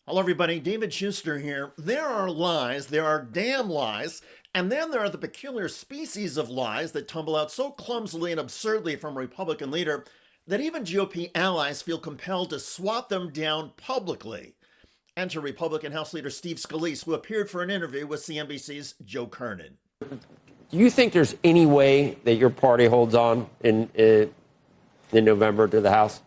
Hello, everybody. David Shuster here. There are lies, there are damn lies, and then there are the peculiar species of lies that tumble out so clumsily and absurdly from a Republican leader that even GOP allies feel compelled to swat them down publicly. Enter Republican House Leader Steve Scalise, who appeared for an interview with CNBC's Joe Kernen. Do you think there's any way that your party holds on in November to the House?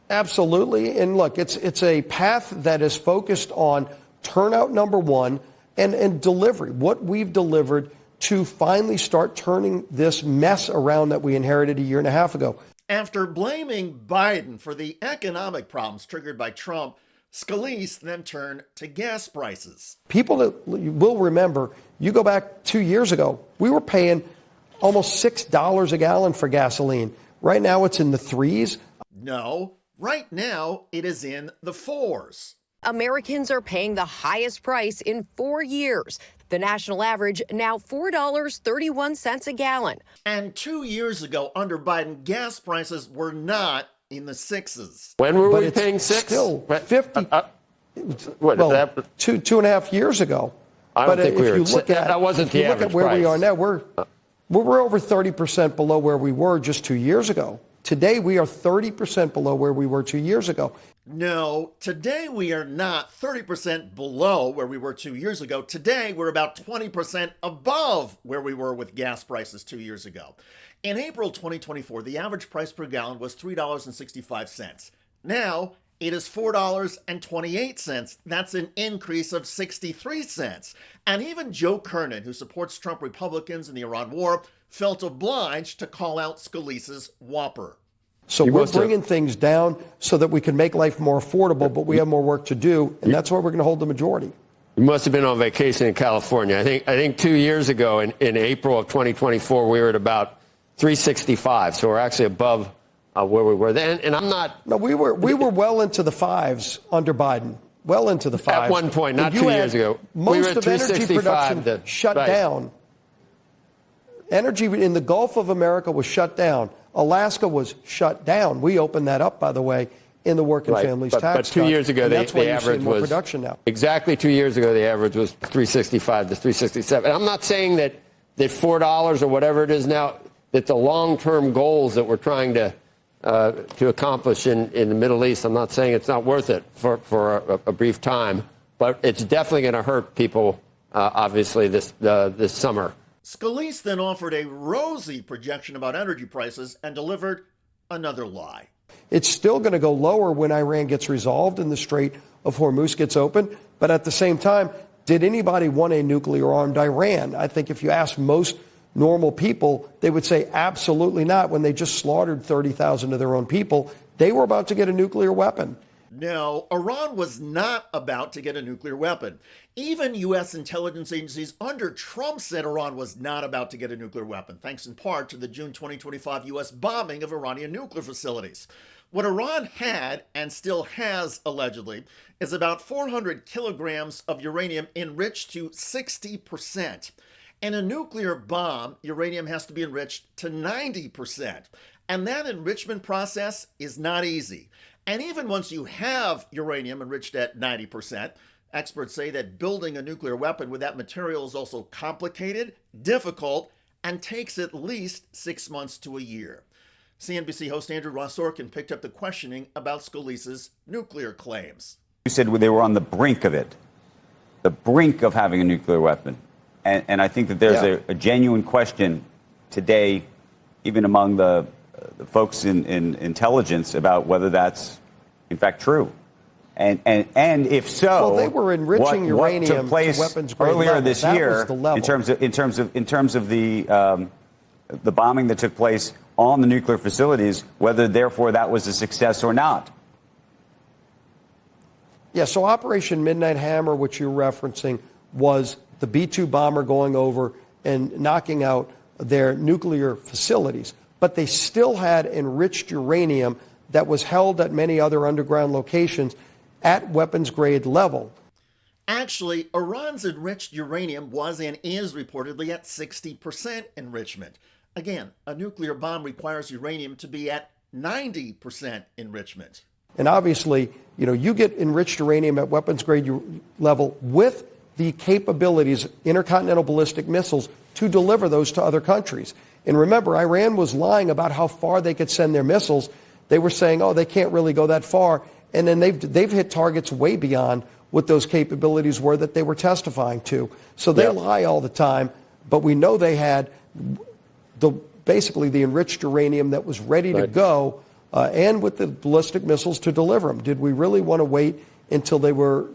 Absolutely. And look, it's a path that is focused on turnout, number one, and delivery, what we've delivered to finally start turning this mess around that we inherited a year and a half ago. After blaming Biden for the economic problems triggered by Trump, Scalise then turned to gas prices. People that will remember, you go back 2 years ago, we were paying almost $6 a gallon for gasoline. Right now it's in the threes. No. Right now, it is in the fours. Americans are paying the highest price in 4 years. The national average now $4.31 a gallon. And 2 years ago, under Biden, gas prices were not in the sixes. When were we paying six? Still 50. Well, 2.5 years ago. I don't think we were. That wasn't the average price. Look at where we are now. We're over 30% below where we were just 2 years ago. Today, we are 30% below where we were 2 years ago. No, today we are not 30% below where we were 2 years ago. Today, we're about 20% above where we were with gas prices 2 years ago. In April 2024, the average price per gallon was $3.65. Now, it is $4.28. That's an increase of 63 cents. And even Joe Kernen, who supports Trump Republicans in the Iran war, felt obliged to call out Scalise's whopper. So we're bringing things down so that we can make life more affordable, but we have more work to do, and that's why we're going to hold the majority. You must have been on vacation in California. I think 2 years ago, in April of 2024, we were at about $3.65, so we're actually above where we were then. And I'm not. No, we were well into the fives under Biden. Well into the fives. At one point, not 2 years ago. Most of energy production shut down. Energy in the Gulf of America was shut down. Alaska was shut down. We opened that up, by the way, in the Working Families Tax Cut. But 2 years ago, the average was production now. Exactly 2 years ago, the average was $3.65 to $3.67. And I'm not saying that $4 or whatever it is now, that the long-term goals that we're trying to accomplish in the Middle East, I'm not saying it's not worth it for a brief time, but it's definitely going to hurt people, obviously, this summer. Scalise then offered a rosy projection about energy prices and delivered another lie. It's still going to go lower when Iran gets resolved and the Strait of Hormuz gets open. But at the same time, did anybody want a nuclear-armed Iran? I think if you ask most normal people, they would say absolutely not. When they just slaughtered 30,000 of their own people, they were about to get a nuclear weapon. No, Iran was not about to get a nuclear weapon. Even U.S. intelligence agencies under Trump said Iran was not about to get a nuclear weapon, thanks in part to the June 2025 U.S. bombing of Iranian nuclear facilities. What Iran had, and still has allegedly, is about 400 kilograms of uranium enriched to 60%. In a nuclear bomb, uranium has to be enriched to 90%. And that enrichment process is not easy. And even once you have uranium enriched at 90%, experts say that building a nuclear weapon with that material is also complicated, difficult, and takes at least 6 months to a year. CNBC host Andrew Ross Sorkin picked up the questioning about Scalise's nuclear claims. You said they were on the brink of it, the brink of having a nuclear weapon. And I think that there's a genuine question today, even among the folks in intelligence, about whether that's in fact true, and if so, well, they were enriching uranium what took place to weapons grade earlier level. this that year was the level. in terms of the bombing that took place on the nuclear facilities, whether therefore that was a success or not. Yeah. So Operation Midnight Hammer, which you're referencing, was the B-2 bomber going over and knocking out their nuclear facilities. But they still had enriched uranium that was held at many other underground locations at weapons grade level. Actually, Iran's enriched uranium was and is reportedly at 60% enrichment. Again, a nuclear bomb requires uranium to be at 90% enrichment. And obviously, you get enriched uranium at weapons grade level with the capabilities, intercontinental ballistic missiles, to deliver those to other countries. And remember, Iran was lying about how far they could send their missiles. They were saying, oh, they can't really go that far. And then they've hit targets way beyond what those capabilities were that they were testifying to. So they lie all the time, but we know they had basically the enriched uranium that was ready to go, and with the ballistic missiles to deliver them. Did we really want to wait until they were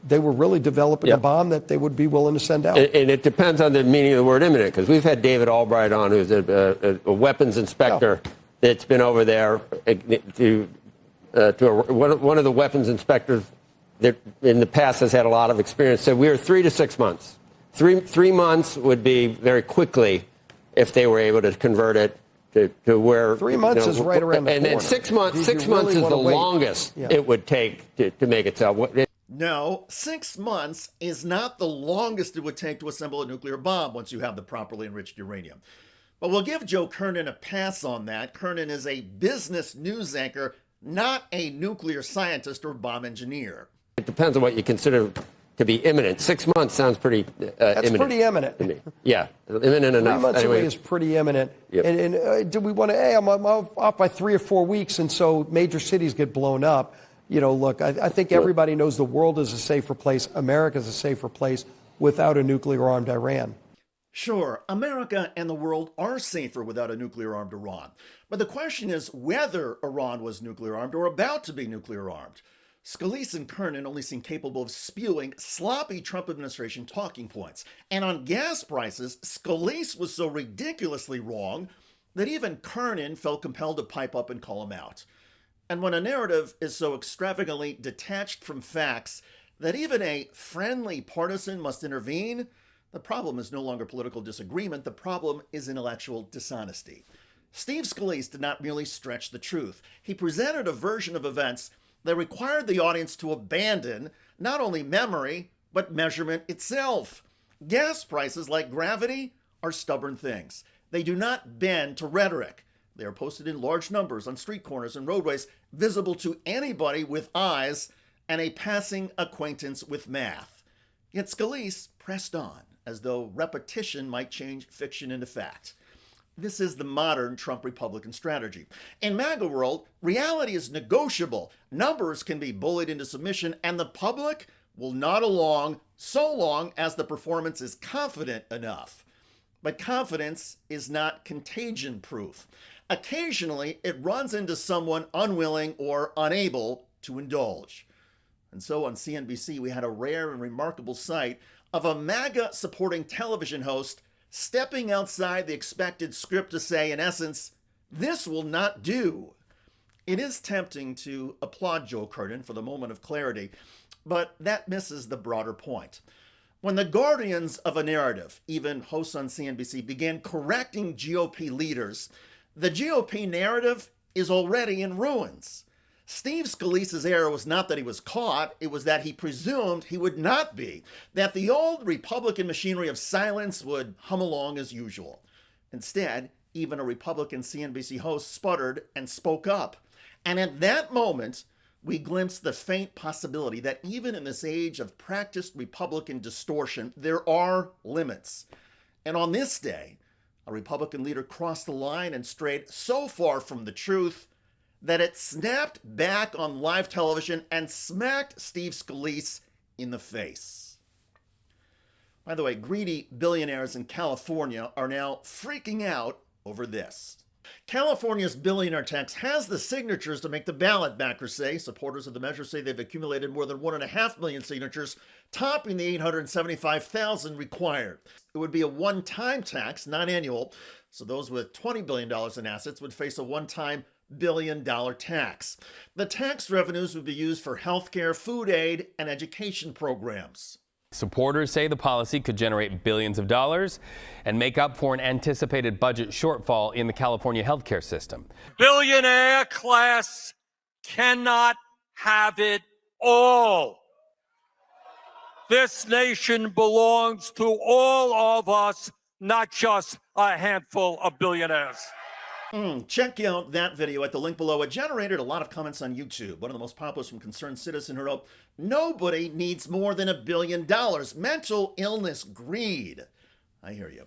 really developing a bomb that they would be willing to send out? And it depends on the meaning of the word imminent, because we've had David Albright on, who's a weapons inspector that's been over there to one of the weapons inspectors that in the past has had a lot of experience. So we were 3 to 6 months. Three months would be very quickly if they were able to convert it to where 3 months is right around the corner. And then 6 months. 6 months is the longest it would take to make itself. No, 6 months is not the longest it would take to assemble a nuclear bomb once you have the properly enriched uranium. But we'll give Joe Kernen a pass on that. Kernen is a business news anchor, not a nuclear scientist or bomb engineer. It depends on what you consider to be imminent. 6 months sounds pretty That's imminent. pretty imminent. To me. Yeah, imminent enough. 3 months anyway. away is pretty imminent. Yep. And do we want to, I'm off by 3 or 4 weeks, and so major cities get blown up. Look, I think everybody knows the world is a safer place. America is a safer place without a nuclear-armed Iran. Sure, America and the world are safer without a nuclear-armed Iran. But the question is whether Iran was nuclear-armed or about to be nuclear-armed. Scalise and Kernen only seem capable of spewing sloppy Trump administration talking points. And on gas prices, Scalise was so ridiculously wrong that even Kernen felt compelled to pipe up and call him out. And when a narrative is so extravagantly detached from facts that even a friendly partisan must intervene, the problem is no longer political disagreement. The problem is intellectual dishonesty. Steve Scalise did not merely stretch the truth. He presented a version of events that required the audience to abandon not only memory, but measurement itself. Gas prices, like gravity, are stubborn things. They do not bend to rhetoric. They are posted in large numbers on street corners and roadways, visible to anybody with eyes and a passing acquaintance with math. Yet Scalise pressed on, as though repetition might change fiction into fact. This is the modern Trump Republican strategy. In MAGA world, reality is negotiable. Numbers can be bullied into submission, and the public will nod along so long as the performance is confident enough. But confidence is not contagion-proof. Occasionally, it runs into someone unwilling or unable to indulge. And so on CNBC, we had a rare and remarkable sight of a MAGA-supporting television host stepping outside the expected script to say, in essence, this will not do. It is tempting to applaud Joe Kernen for the moment of clarity, but that misses the broader point. When the guardians of a narrative, even hosts on CNBC, began correcting GOP leaders, the GOP narrative is already in ruins. Steve Scalise's error was not that he was caught, it was that he presumed he would not be, that the old Republican machinery of silence would hum along as usual. Instead, even a Republican CNBC host sputtered and spoke up. And at that moment, we glimpsed the faint possibility that even in this age of practiced Republican distortion, there are limits. And on this day, a Republican leader crossed the line and strayed so far from the truth that it snapped back on live television and smacked Steve Scalise in the face. By the way, greedy billionaires in California are now freaking out over this. California's billionaire tax has the signatures to make the ballot, backers say. Supporters of the measure say they've accumulated more than 1.5 million signatures, topping the 875,000 required. It would be a one-time tax, not annual, so those with $20 billion in assets would face a one-time billion-dollar tax. The tax revenues would be used for healthcare, food aid, and education programs. Supporters say the policy could generate billions of dollars and make up for an anticipated budget shortfall in the California healthcare system. Billionaire class cannot have it all. This nation belongs to all of us, not just a handful of billionaires. Check out that video at the link below. It generated a lot of comments on YouTube. One of the most popular from Concerned Citizen who wrote, "Nobody needs more than $1 billion. Mental illness, greed." I hear you.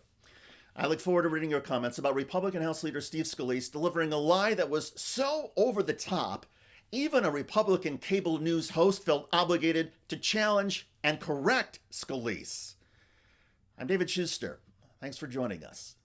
I look forward to reading your comments about Republican House Leader Steve Scalise delivering a lie that was so over the top, even a Republican cable news host felt obligated to challenge and correct Scalise. I'm David Shuster. Thanks for joining us.